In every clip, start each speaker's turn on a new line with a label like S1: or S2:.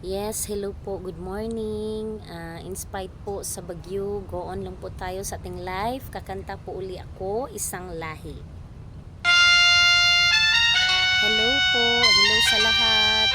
S1: Yes, hello po, good morning. In spite po sa bagyo, go on lang po tayo sa ating live. Kakanta po uli ako, Isang Lahi. Hello po, hello sa lahat.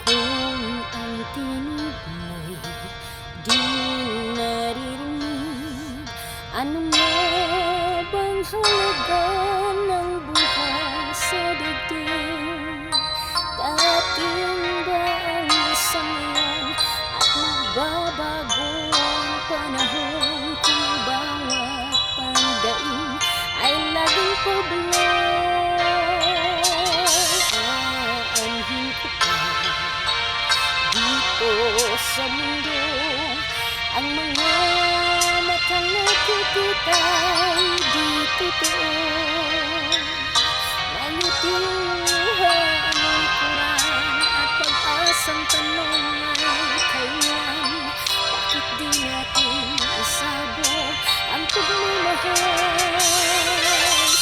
S1: Kung ang tinig mo'y di naririnig, ano nga bang halaga ng buhay sa daigdig? Darating ba ang isang iyon at magbabago ang panahon kung ang bawat pandaig ay laging pablo? Aanhin ko pa dito sa mundo ang mga matang nakikita'y di totoo. Mayuting ang likuran at pag-asang tanong ay kailan, bakit di natin isabot ang pagmamahal?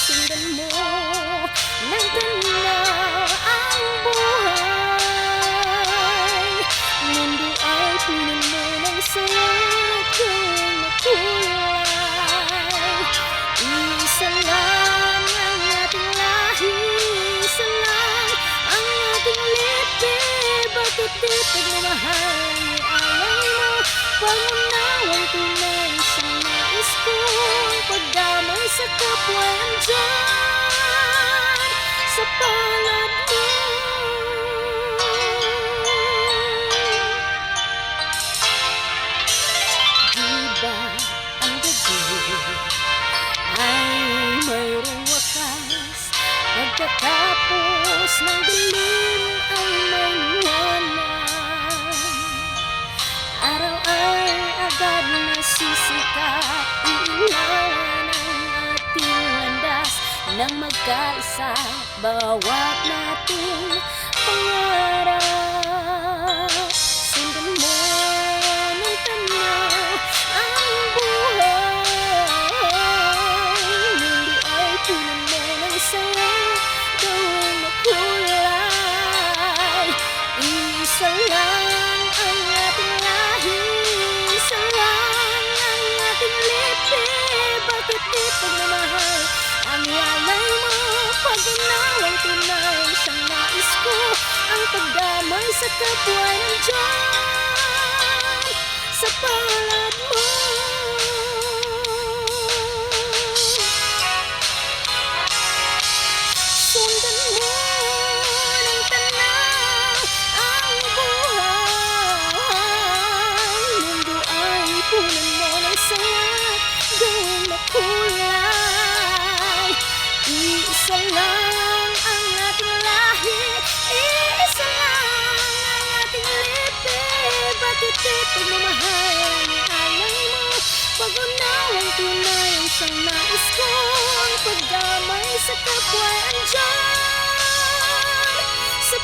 S1: Sundan mo ng tanaw ang buhay, mundo ay puno mo ng saya kung makulay. Isa lang ang ating lahi, isa lang ang ating lipi, bakit di pagmamahal ang ialay mo? Pangunawang tunay sa nais kong pagdamay sa kapwa andyan sa palad mo. Diba ang gabi ay mayroong wakas, pagkatapos ng dilim ay may liwanag. Araw ay agad nasisikat, iilawan ang ating landas nang magkaisa bawat nating pangarap. Sundan mo ng tanaw ang buhay, mundo ay puno mo ng saya, gawing makulay. Isa lang ang ating lahi, isa lang ang ating lipi, bakit di pagmamahal ang ialay mo? Pag-unawang tunay siyang nais ko, ang pagdamay sa kapwa nandyan sa palad mo. Sundan mo ng tanaw ang buhay, mundo ay puno mo ng saya, gawing makulay. Iisa lang ang ating lahi, iisa lang ang ating lipi, bakit di pagmamahal ang ialay mo? Pag-unawang tunay ang siyang nais ko, ang pagdamay sa kapwa andyan sa